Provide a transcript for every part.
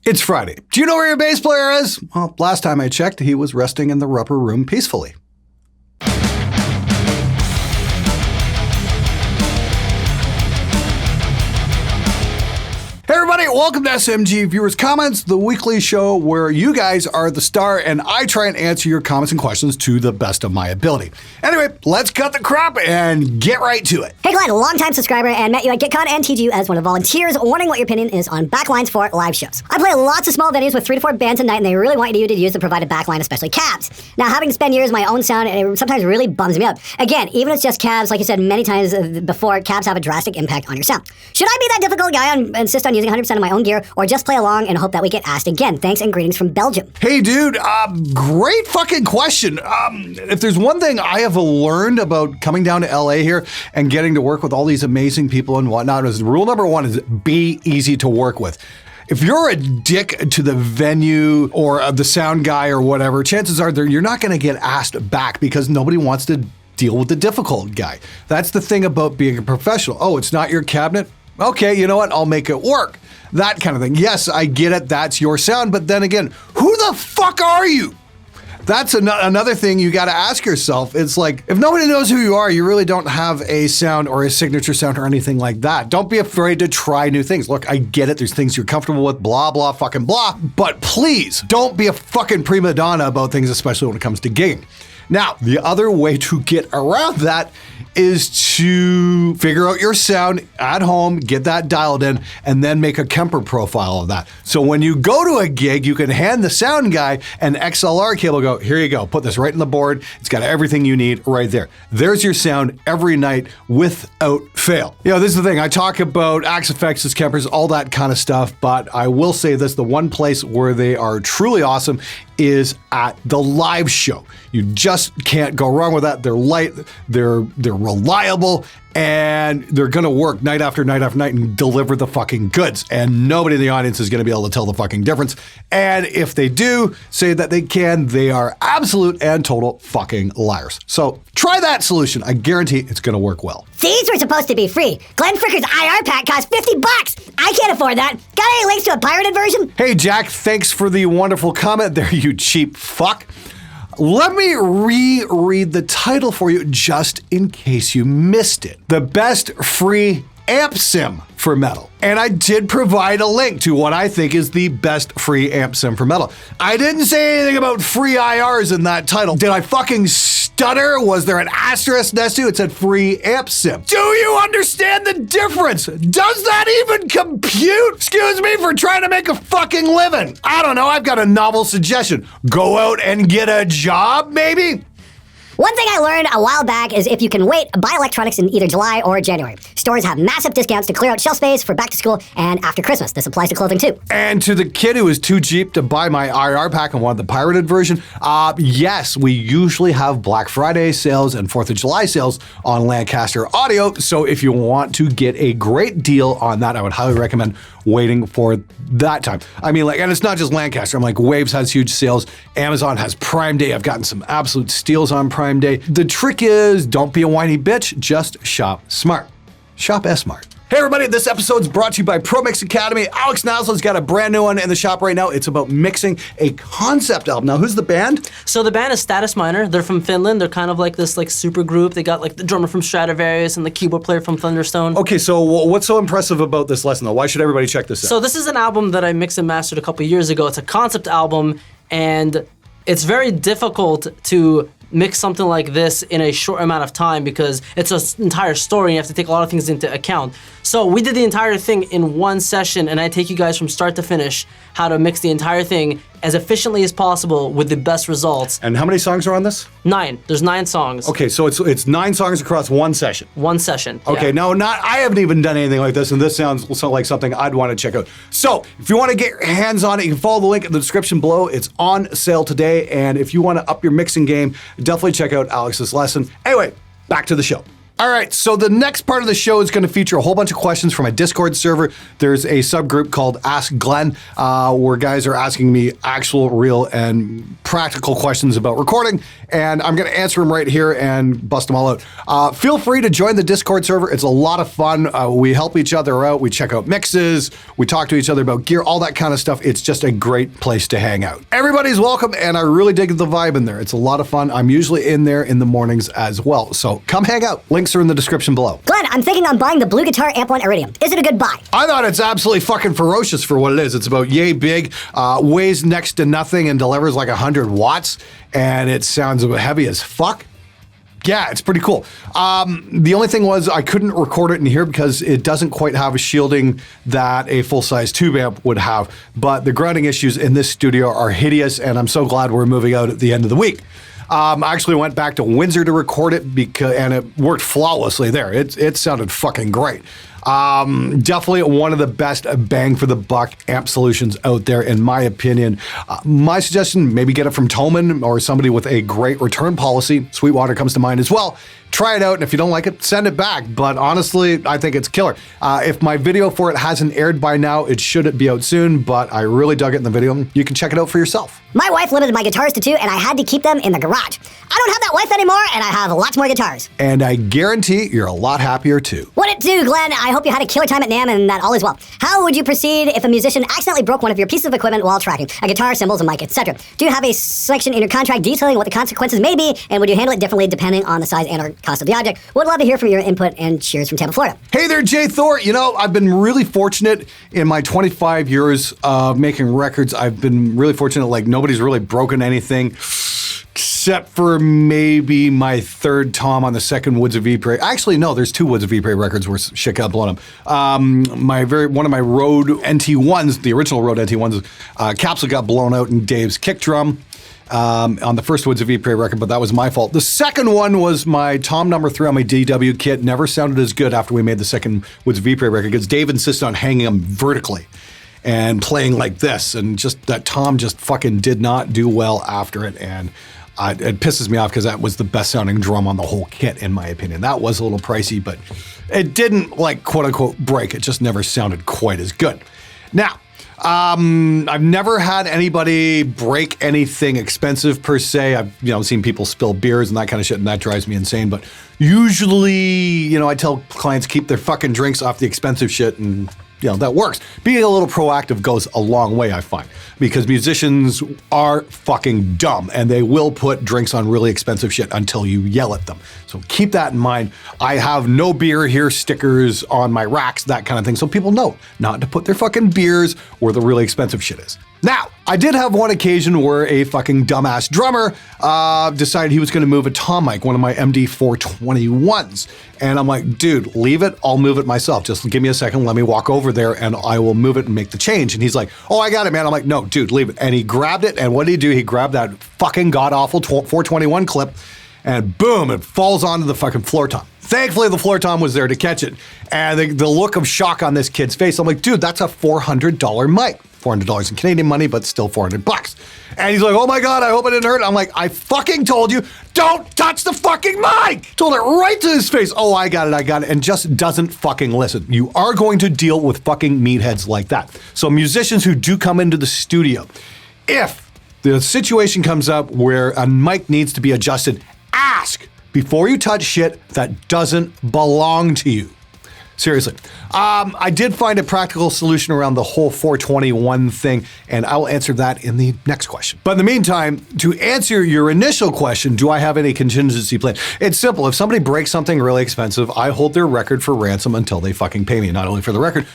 It's Friday. Do you know where your bass player is? Well, last time I checked, he was resting in the rubber room peacefully. Hey everybody, welcome to SMG Viewers Comments, the weekly show where you guys are the star and I try and answer your comments and questions to the best of my ability. Anyway, let's cut the crap and get right to it. Hey Glenn, a longtime subscriber and met you at GitCon and teach you as one of the volunteers, wondering what your opinion is on backlines for live shows. I play lots of small venues with 3 to 4 bands a night and they really want you to use the provided backline, especially cabs. Now, having spent years my own sound, it sometimes really bums me up. Again, even if it's just cabs, like you said many times before, cabs have a drastic impact on your sound. Should I be that difficult guy and insist on using 100% of my own gear, or just play along and hope that we get asked again? Thanks and greetings from Belgium. Hey dude, great fucking question. If there's one thing I have learned about coming down to LA here and getting to work with all these amazing people and whatnot, is rule number 1 is be easy to work with. If you're a dick to the venue or the sound guy or whatever, chances are you're not going to get asked back because nobody wants to deal with the difficult guy. That's the thing about being a professional. Oh, it's not your cabinet? Okay, you know what? I'll make it work. That kind of thing. Yes, I get it. That's your sound. But then again, who the fuck are you? That's another thing you got to ask yourself. It's like, if nobody knows who you are, you really don't have a sound or a signature sound or anything like that. Don't be afraid to try new things. Look, I get it. There's things you're comfortable with, blah, blah, fucking blah. But please don't be a fucking prima donna about things, especially when it comes to gigging. Now, the other way to get around that is to figure out your sound at home, get that dialed in, and then make a Kemper profile of that. So when you go to a gig, you can hand the sound guy an XLR cable, go, here you go, put this right in the board. It's got everything you need right there. There's your sound every night without fail. You know, this is the thing. I talk about Axe Effects, Kempers, all that kind of stuff, but I will say this, the one place where they are truly awesome is at the live show. You just can't go wrong with that. They're light, they're reliable, and they're gonna work night after night after night and deliver the fucking goods. And nobody in the audience is gonna be able to tell the fucking difference. And if they do say that they can, they are absolute and total fucking liars. So try that solution. I guarantee it's gonna work well. These were supposed to be free. Glenn Fricker's IR pack cost $50. I can't afford that. Got any links to a pirated version? Hey Jack, thanks for the wonderful comment there, you cheap fuck. Let me reread the title for you just in case you missed it. The best free amp sim for metal. And I did provide a link to what I think is the best free amp sim for metal. I didn't say anything about free IRs in that title. Did I fucking stutter? Was there an asterisk next to it? It said free amp sim. Do you understand the difference? Does that even compute? Excuse me for trying to make a fucking living. I don't know, I've got a novel suggestion. Go out and get a job, maybe? One thing I learned a while back is if you can wait, buy electronics in either July or January. Stores have massive discounts to clear out shelf space for back to school and after Christmas. This applies to clothing too. And to the kid who was too cheap to buy my IR pack and wanted the pirated version, yes, we usually have Black Friday sales and 4th of July sales on Lancaster Audio. So if you want to get a great deal on that, I would highly recommend waiting for that time. I mean, like, and it's not just Lancaster. I'm like, Waves has huge sales. Amazon has Prime Day. I've gotten some absolute steals on Prime Day. The trick is, don't be a whiny bitch. Just shop smart. Shop S-Smart. Hey everybody, this episode's brought to you by ProMix Academy. Alex Naslow's got a brand new one in the shop right now. It's about mixing a concept album. Now, who's the band? So the band is Status Minor. They're from Finland. They're kind of like this super group. They got like the drummer from Stratovarius and the keyboard player from Thunderstone. Okay, so what's so impressive about this lesson though? Why should everybody check this out? So this is an album that I mixed and mastered a couple years ago. It's a concept album, and it's very difficult to mix something like this in a short amount of time because it's an entire story and you have to take a lot of things into account. So we did the entire thing in one session, and I take you guys from start to finish how to mix the entire thing as efficiently as possible with the best results. And how many songs are on this? 9. There's 9 songs. Okay, so it's 9 songs across one session. One session. Okay, yeah. no, I haven't even done anything like this, and this sounds like something I'd want to check out. So, if you want to get your hands on it, you can follow the link in the description below. It's on sale today, and if you want to up your mixing game, definitely check out Alex's lesson. Anyway, back to the show. All right, so the next part of the show is going to feature a whole bunch of questions from my Discord server. There's a subgroup called Ask Glenn, where guys are asking me actual, real, and practical questions about recording, and I'm going to answer them right here and bust them all out. Feel free to join the Discord server. It's a lot of fun. We help each other out. We check out mixes. We talk to each other about gear, all that kind of stuff. It's just a great place to hang out. Everybody's welcome, and I really dig the vibe in there. It's a lot of fun. I'm usually in there in the mornings as well, so come hang out. Links are in the description below. Glenn, I'm thinking on buying the Blue Guitar Amp 1 Iridium. Is it a good buy? I thought it's absolutely fucking ferocious for what it is. It's about yay big, weighs next to nothing, and delivers like 100 watts, and it sounds heavy as fuck. Yeah, it's pretty cool. The only thing was I couldn't record it in here because it doesn't quite have a shielding that a full-size tube amp would have, but the grounding issues in this studio are hideous, and I'm so glad we're moving out at the end of the week. I actually went back to Windsor to record it and it worked flawlessly there. It sounded fucking great. Definitely one of the best bang for the buck amp solutions out there, in my opinion. My suggestion, maybe get it from Thomann or somebody with a great return policy. Sweetwater comes to mind as well. Try it out, and if you don't like it, send it back. But honestly, I think it's killer. If my video for it hasn't aired by now, it should be out soon, but I really dug it in the video. You can check it out for yourself. My wife limited my guitars to 2, and I had to keep them in the garage. I don't have that wife anymore, and I have lots more guitars. And I guarantee you're a lot happier too. What it do, Glenn? I hope you had a killer time at NAMM and that all is well. How would you proceed if a musician accidentally broke one of your pieces of equipment while tracking? A guitar, cymbals, a mic, etc. Do you have a section in your contract detailing what the consequences may be, and would you handle it differently depending on the size and or cost of the object? Would love to hear from your input, and cheers from Tampa, Florida. Hey there, Jay Thor. You know, I've been really fortunate in my 25 years of making records. I've been really fortunate, like nobody's really broken anything. Except for maybe my third tom on the second Woods of Ypres. Actually, no, there's 2 Woods of Ypres records where shit got blown up. One of my Rode NT1s, the original Rode NT1s, capsule got blown out in Dave's kick drum on the first Woods of Ypres record, but that was my fault. The second one was my tom number 3 on my DW kit. Never sounded as good after we made the second Woods of Ypres record because Dave insisted on hanging them vertically and playing like this, and just that tom just fucking did not do well after it, and it pisses me off because that was the best sounding drum on the whole kit, in my opinion. That was a little pricey, but it didn't, like, quote unquote break. It just never sounded quite as good. Now, I've never had anybody break anything expensive per se. I've seen people spill beers and that kind of shit, and that drives me insane. But usually, I tell clients keep their fucking drinks off the expensive shit, and that works. Being a little proactive goes a long way, I find, because musicians are fucking dumb and they will put drinks on really expensive shit until you yell at them. So keep that in mind. I have no beer here stickers on my racks, that kind of thing, so people know not to put their fucking beers where the really expensive shit is. Now, I did have one occasion where a fucking dumbass drummer decided he was going to move a tom mic, one of my MD 421s. And I'm like, dude, leave it. I'll move it myself. Just give me a second. Let me walk over there and I will move it and make the change. And he's like, oh, I got it, man. I'm like, no, dude, leave it. And he grabbed it. And what did he do? He grabbed that fucking god-awful 421 clip and boom, it falls onto the fucking floor tom. Thankfully, the floor tom was there to catch it. And the look of shock on this kid's face, I'm like, dude, that's a $400 mic. $400 in Canadian money, but still $400. And he's like, oh my God, I hope it didn't hurt. I'm like, I fucking told you, don't touch the fucking mic. Told it right to his face. Oh, I got it. And just doesn't fucking listen. You are going to deal with fucking meatheads like that. So musicians who do come into the studio, if the situation comes up where a mic needs to be adjusted, ask before you touch shit that doesn't belong to you. Seriously. I did find a practical solution around the whole 421 thing, and I'll answer that in the next question. But in the meantime, to answer your initial question, do I have any contingency plan? It's simple. If somebody breaks something really expensive, I hold their record for ransom until they fucking pay me. Not only for the record,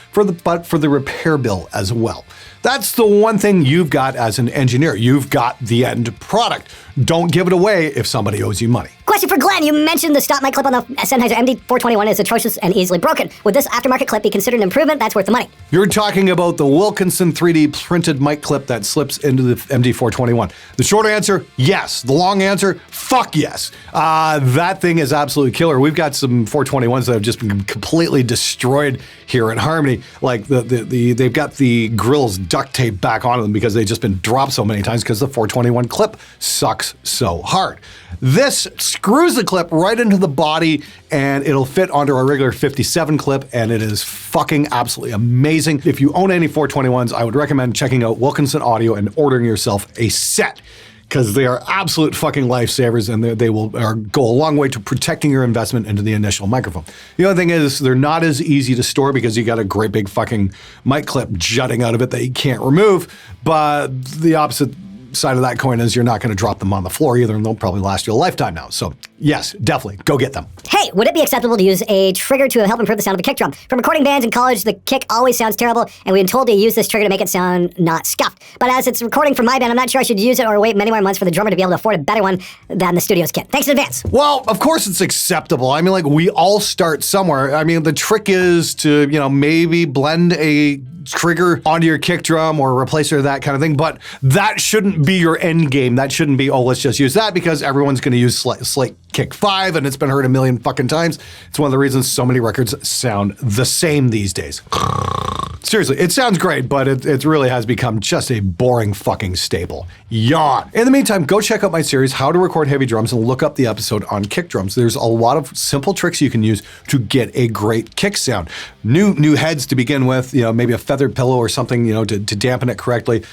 but for the repair bill as well. That's the one thing you've got as an engineer. You've got the end product. Don't give it away if somebody owes you money. Question for Glenn. You mentioned the stop mic clip on the Sennheiser MD421 is atrocious and easily broken. Would this aftermarket clip be considered an improvement that's worth the money? You're talking about the Wilkinson 3D printed mic clip that slips into the MD421. The short answer, yes. The long answer, fuck yes. That thing is absolutely killer. We've got some 421s that have just been completely destroyed here in Harmony. Like they've got the grills duct taped back onto them because they've just been dropped so many times because the 421 clip sucks so hard. This screws the clip right into the body, and it'll fit onto our regular 57 clip, and it is fucking absolutely amazing. If you own any 421s, I would recommend checking out Wilkinson Audio and ordering yourself a set, because they are absolute fucking lifesavers, and they will go a long way to protecting your investment into the initial microphone. The other thing is they're not as easy to store because you got a great big fucking mic clip jutting out of it that you can't remove, but the opposite side of that coin is you're not going to drop them on the floor either, and they'll probably last you a lifetime now. So yes, definitely go get them. Hey, would it be acceptable to use a trigger to help improve the sound of a kick drum? From recording bands in college, the kick always sounds terrible, and we've been told to use this trigger to make it sound not scuffed. But as it's recording for my band, I'm not sure I should use it or wait many more months for the drummer to be able to afford a better one than the studio's kit. Thanks in advance. Well, of course it's acceptable. I mean, like, we all start somewhere. I mean, the trick is to, maybe blend a trigger onto your kick drum or replace it or that kind of thing, but that shouldn't be your end game. That shouldn't be, let's just use that because everyone's going to use Slate Kick 5 and it's been heard a million fucking times. It's one of the reasons so many records sound the same these days. Seriously, it sounds great, but it really has become just a boring fucking staple. Yawn. In the meantime, go check out my series, How to Record Heavy Drums, and look up the episode on kick drums. There's a lot of simple tricks you can use to get a great kick sound. New heads to begin with, maybe a feathered pillow or something, to dampen it correctly.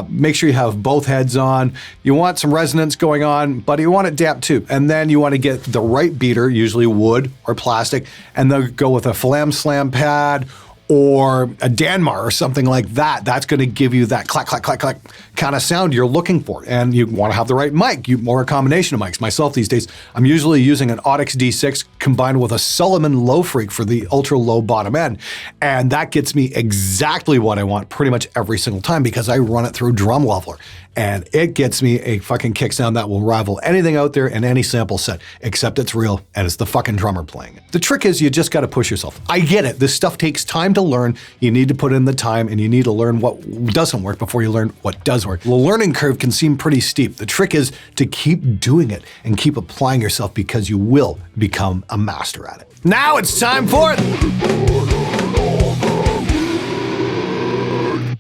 Make sure you have both heads on. You want some resonance going on, but you want it damp too. And then you want to get the right beater, usually wood or plastic, and then go with a Flam Slam pad or a Danmar or something like that. That's going to give you that clack, clack, clack, clack kind of sound you're looking for. And you want to have the right mic, or a combination of mics. Myself these days, I'm usually using an Audix D6 combined with a Sullivan Low Freak for the ultra low bottom end. And that gets me exactly what I want pretty much every single time because I run it through Drum Leveler. And it gets me a fucking kick sound that will rival anything out there in any sample set, except it's real and it's the fucking drummer playing it. The trick is you just got to push yourself. I get it. This stuff takes time to learn. You need to put in the time and you need to learn what doesn't work before you learn what does work. The learning curve can seem pretty steep. The trick is to keep doing it and keep applying yourself because you will become a master at it. Now it's time for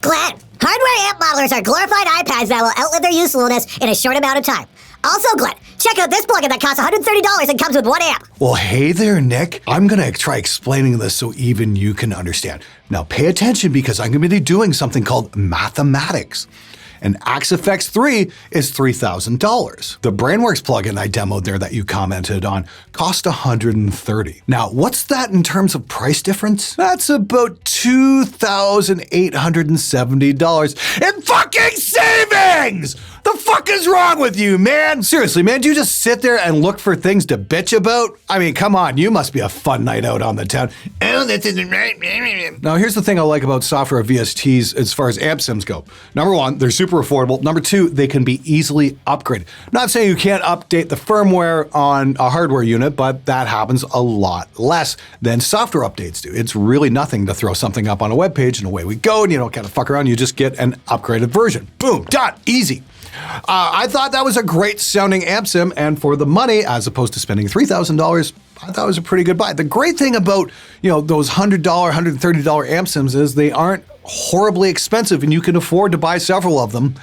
Glenn, hardware amp modelers are glorified iPads that will outlive their usefulness in a short amount of time. Also, Glenn, check out this plugin that costs $130 and comes with 1 amp. Well, hey there, Nick. I'm going to try explaining this so even you can understand. Now, pay attention because I'm going to be doing something called mathematics. And Axe FX 3 is $3,000. The Brainworks plugin I demoed there that you commented on cost $130. Now, what's that in terms of price difference? That's about $2,870 in fucking savings! The fuck is wrong with you, man? Seriously, man, do you just sit there and look for things to bitch about? I mean, come on, you must be a fun night out on the town. Oh, this isn't right. Now, here's the thing I like about software VSTs as far as amp sims go. Number one, they're super affordable. Number two, they can be easily upgraded. Not saying you can't update the firmware on a hardware unit, but that happens a lot less than software updates do. It's really nothing to throw something up on a web page and away we go, and you don't kind of fuck around. You just get an upgraded version. Boom, done, easy. I thought that was a great sounding amp sim, and for the money, as opposed to spending $3,000, I thought it was a pretty good buy. The great thing about, those $100, $130 amp sims is they aren't horribly expensive, and you can afford to buy several of them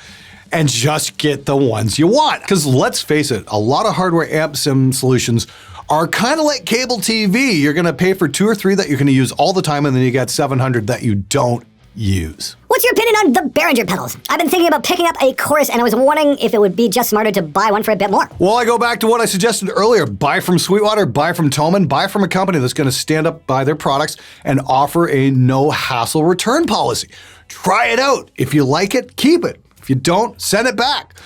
and just get the ones you want. Because let's face it, a lot of hardware amp sim solutions are kind of like cable TV. You're going to pay for 2 or 3 that you're going to use all the time, and then you got 700 that you don't use. What's your opinion on the Behringer pedals? I've been thinking about picking up a chorus, and I was wondering if it would be just smarter to buy one for a bit more. Well, I go back to what I suggested earlier. Buy from Sweetwater, buy from Thomann, buy from a company that's going to stand up by their products and offer a no-hassle return policy. Try it out. If you like it, keep it. If you don't, send it back.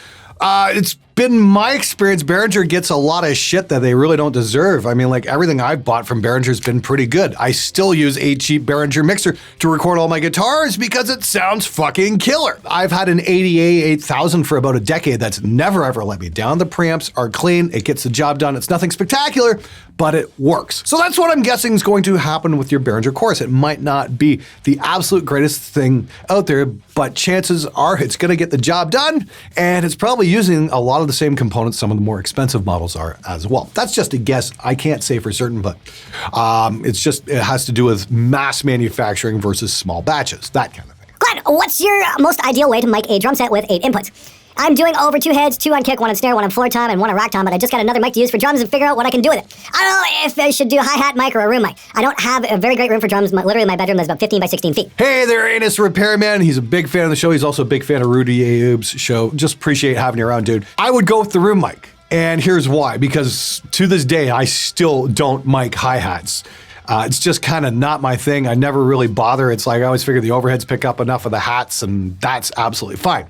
It's been my experience, Behringer gets a lot of shit that they really don't deserve. I mean, like, everything I've bought from Behringer's been pretty good. I still use a cheap Behringer mixer to record all my guitars because it sounds fucking killer. I've had an ADA 8000 for about a decade that's never ever let me down. The preamps are clean, it gets the job done. It's nothing spectacular, but it works. So that's what I'm guessing is going to happen with your Behringer chorus. It might not be the absolute greatest thing out there, but chances are it's gonna get the job done, and it's probably using a lot of the same components some of the more expensive models are as well. That's just a guess. I can't say for certain, but it has to do with mass manufacturing versus small batches, that kind of thing. Glenn, what's your most ideal way to mic a drum set with 8 inputs? I'm doing over 2 heads, 2 on kick, 1 on snare, 1 on floor tom, and 1 on rack tom, but I just got another mic to use for drums and figure out what I can do with it. I don't know if I should do a hi-hat mic or a room mic. I don't have a very great room for drums. Literally, my bedroom is about 15 by 16 feet. Hey there, Anus Repairman. He's a big fan of the show. He's also a big fan of Rudy Ayoub's show. Just appreciate having you around, dude. I would go with the room mic. And here's why. Because to this day, I still don't mic hi-hats. It's just kind of not my thing. I never really bother. It's like I always figure the overheads pick up enough of the hats, and that's absolutely fine.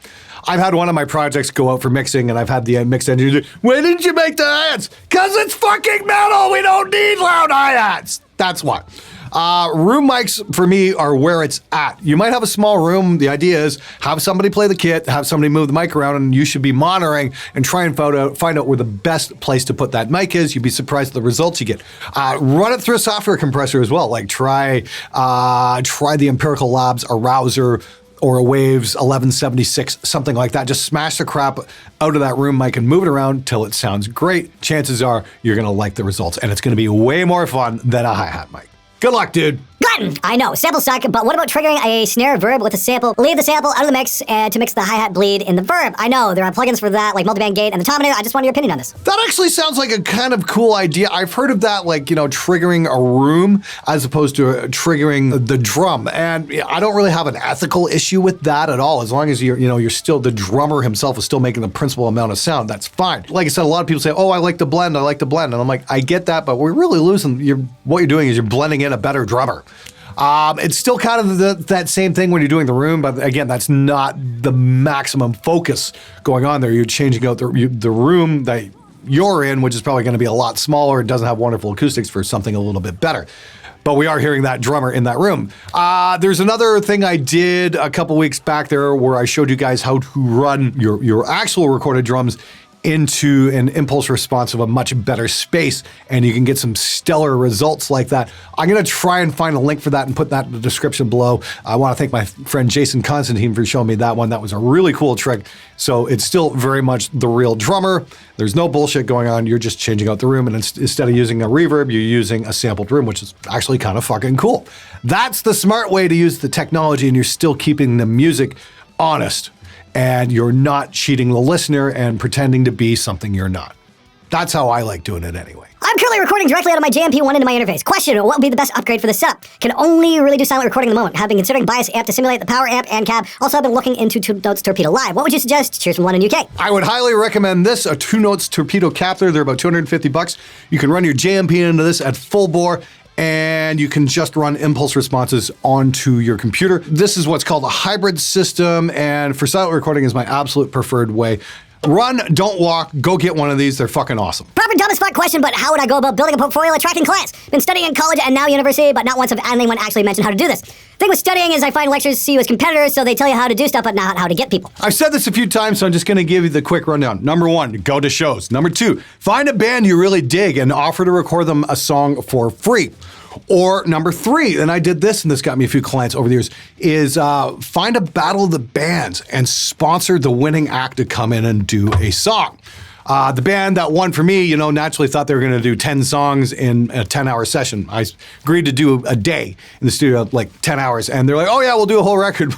I've had one of my projects go out for mixing, and I've had the mixed engineer do, "Why didn't you make the hi-hats?" Because it's fucking metal. We don't need loud hi-hats. That's why. Room mics for me are where it's at. You might have a small room. The idea is have somebody play the kit, have somebody move the mic around, and you should be monitoring and try and find out where the best place to put that mic is. You'd be surprised at the results you get. Run it through a software compressor as well. Like try the Empirical Labs Arouser or a Waves 1176, something like that. Just smash the crap out of that room mic and move it around till it sounds great. Chances are you're going to like the results, and it's going to be way more fun than a hi-hat mic. Good luck, dude. Glutton! I know, samples suck, but what about triggering a snare verb with a sample? Leave the sample out of the mix to mix the hi-hat bleed in the verb. I know, there are plugins for that, like Multiband Gate and the Tominator. I just want your opinion on this. That actually sounds like a kind of cool idea. I've heard of that, like, triggering a room as opposed to triggering the drum. And I don't really have an ethical issue with that at all. As long as you're still, the drummer himself is still making the principal amount of sound, that's fine. Like I said, a lot of people say, oh, I like the blend. And I'm like, I get that, but we're really losing, what you're doing is you're blending in a better drummer. It's still kind of that same thing when you're doing the room, but again, that's not the maximum focus going on there. You're changing out the room that you're in, which is probably going to be a lot smaller. It doesn't have wonderful acoustics for something a little bit better. But we are hearing that drummer in that room. There's another thing I did a couple weeks back there where I showed you guys how to run your actual recorded drums into an impulse response of a much better space, and you can get some stellar results like that. I'm going to try and find a link for that and put that in the description below. I want to thank my friend Jason Constantine for showing me that one. That was a really cool trick. So it's still very much the real drummer. There's no bullshit going on. You're just changing out the room, and instead of using a reverb, you're using a sampled room, which is actually kind of fucking cool. That's the smart way to use the technology, and you're still keeping the music honest. And you're not cheating the listener and pretending to be something you're not. That's how I like doing it anyway. I'm currently recording directly out of my JMP1 into my interface. Question, what would be the best upgrade for the setup? Can only really do silent recording at the moment. Have been considering bias amp to simulate the power amp and cab. Also, I've been looking into 2 Notes Torpedo Live. What would you suggest? Cheers from London, UK. I would highly recommend this, a 2 Notes Torpedo Captor. They're about $250. You can run your JMP into this at full bore, and you can just run impulse responses onto your computer. This is what's called a hybrid system, and for silent recording is my absolute preferred way. Run, don't walk, go get one of these. They're fucking awesome. Proper dumb as fuck question, but how would I go about building a portfolio attracting clients? Been studying in college and now university, but not once have anyone actually mentioned how to do this. Thing with studying is I find lecturers see you as competitors, so they tell you how to do stuff, but not how to get people. I've said this a few times, so I'm just going to give you the quick rundown. Number 1, go to shows. Number 2, find a band you really dig and offer to record them a song for free. Or number 3, and I did this, and this got me a few clients over the years, is find a battle of the bands and sponsor the winning act to come in and do a song. The band that won for me, naturally thought they were going to do 10 songs in a 10-hour session. I agreed to do a day in the studio, like 10 hours. And they're like, oh yeah, we'll do a whole record.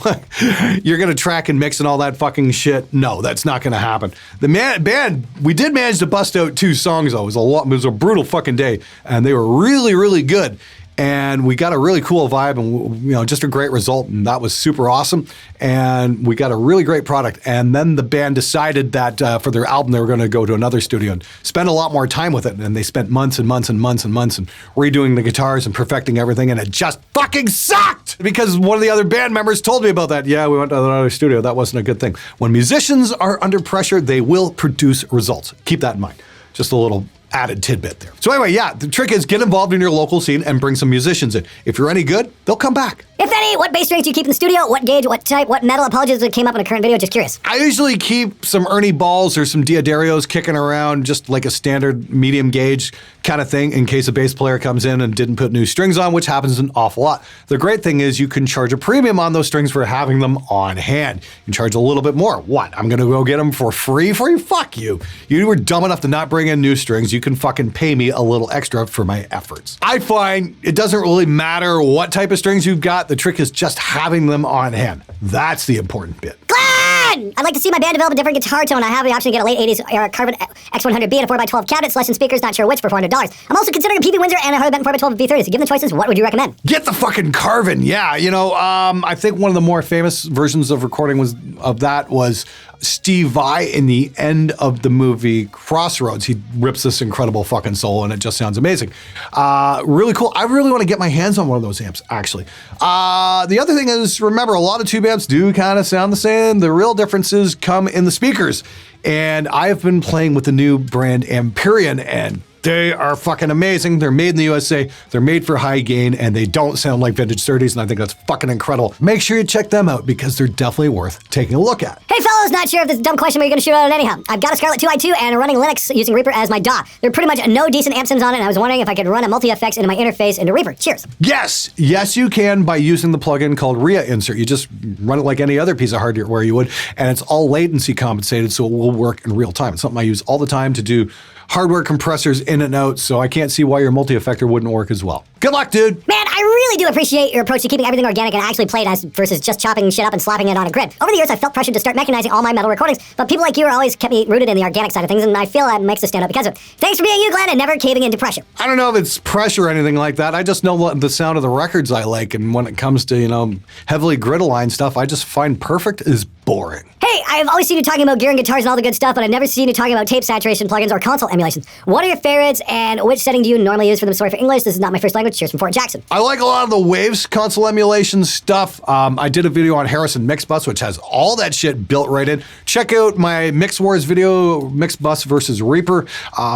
You're going to track and mix and all that fucking shit. No, that's not going to happen. The band, we did manage to bust out 2 songs though. It was a brutal fucking day. And they were really, really good. And we got a really cool vibe and, just a great result. And that was super awesome. And we got a really great product. And then the band decided that for their album, they were going to go to another studio and spend a lot more time with it. And they spent months and months and months and months and redoing the guitars and perfecting everything. And it just fucking sucked because one of the other band members told me about that. Yeah, we went to another studio. That wasn't a good thing. When musicians are under pressure, they will produce results. Keep that in mind. Just a little added tidbit there. So anyway, yeah, the trick is get involved in your local scene and bring some musicians in. If you're any good, they'll come back. If any, what bass strings do you keep in the studio? What gauge, what type, what metal? Apologies that came up in a current video, just curious. I usually keep some Ernie balls or some Diodarios kicking around, just like a standard medium gauge kind of thing in case a bass player comes in and didn't put new strings on, which happens an awful lot. The great thing is you can charge a premium on those strings for having them on hand. You can charge a little bit more. What? I'm going to go get them for free for you? Fuck you. You were dumb enough to not bring in new strings. You can fucking pay me a little extra for my efforts. I find it doesn't really matter what type of strings you've got. The trick is just having them on hand. That's the important bit. Glad! Carbon! I'd like to see my band develop a different guitar tone. I have the option to get a late 80s era Carbon X100B and a 4x12 cabinet, selection speakers, not sure which, for $400. I'm also considering a PV Windsor and a Harley Benton 4x12 B30. So given the choices, what would you recommend? Get the fucking Carvin. Yeah, I think one of the more famous versions of recording was Steve Vai in the end of the movie Crossroads. He rips this incredible fucking solo and it just sounds amazing. Really cool. I really want to get my hands on one of those amps, actually. The other thing is, remember, a lot of tube amps do kind of sound the same. The real differences come in the speakers. And I have been playing with the new brand Empyrean, and they are fucking amazing. They're made in the USA, they're made for high gain, and they don't sound like vintage 30s, and I think that's fucking incredible. Make sure you check them out because they're definitely worth taking a look at. Hey fellas, not sure if this is a dumb question, but you're gonna shoot out it anyhow. I've got a Scarlett 2i2 and running Linux using Reaper as my DAW. There are pretty much no decent amp sims on it, and I was wondering if I could run a multi-effects into my interface into Reaper. Cheers. Yes, you can by using the plugin called RIA Insert. You just run it like any other piece of hardware you would, and it's all latency compensated, so it will work in real time. It's something I use all the time to do hardware compressors in and out, so I can't see why your multi-effector wouldn't work as well. Good luck, dude. Man, I really do appreciate your approach to keeping everything organic and actually played as versus just chopping shit up and slapping it on a grid. Over the years, I felt pressured to start mechanizing all my metal recordings, but people like you are always kept me rooted in the organic side of things, and I feel that makes us stand up because of it. Thanks for being you, Glenn, and never caving into pressure. I don't know if it's pressure or anything like that. I just know the sound of the records I like, and when it comes to, heavily grid-aligned stuff, I just find perfect is boring. Hey, I've always seen you talking about gear and guitars and all the good stuff, but I've never seen you talking about tape saturation plugins or console emulations. What are your favorites, and which setting do you normally use for them? Sorry for English, this is not my first language. Cheers from Fort Jackson. I like a lot of the Waves console emulation stuff. I did a video on Harrison Mixbus, which has all that shit built right in. Check out my Mix Wars video, Mixbus versus Reaper.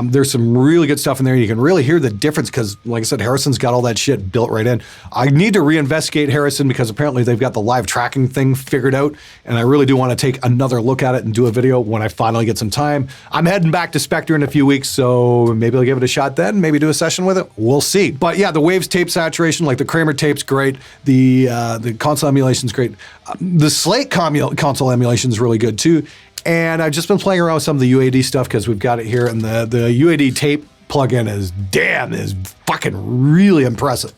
There's some really good stuff in there. You can really hear the difference because, like I said, Harrison's got all that shit built right in. I need to reinvestigate Harrison because apparently they've got the live tracking thing figured out, and I really do want to take another look at it and do a video when I finally get some time. I'm heading back to Spectre in a few weeks, so maybe I'll give it a shot then, maybe do a session with it. We'll see. But yeah, the Waves tape saturation, like the Kramer tape's great. The console emulation's great. The Slate console emulation's really good too. And I've just been playing around with some of the UAD stuff because we've got it here, and the UAD tape plugin is fucking really impressive.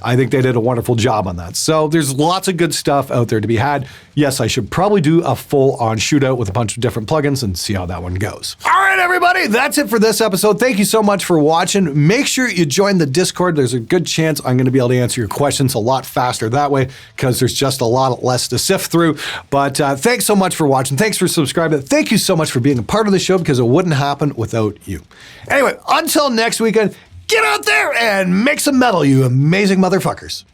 I think they did a wonderful job on that. So there's lots of good stuff out there to be had. Yes, I should probably do a full-on shootout with a bunch of different plugins and see how that one goes. All right, everybody, that's it for this episode. Thank you so much for watching. Make sure you join the Discord. There's a good chance I'm going to be able to answer your questions a lot faster that way because there's just a lot less to sift through. But thanks so much for watching. Thanks for subscribing. Thank you so much for being a part of the show because it wouldn't happen without you. Anyway, until next weekend, get out there and make some metal, you amazing motherfuckers.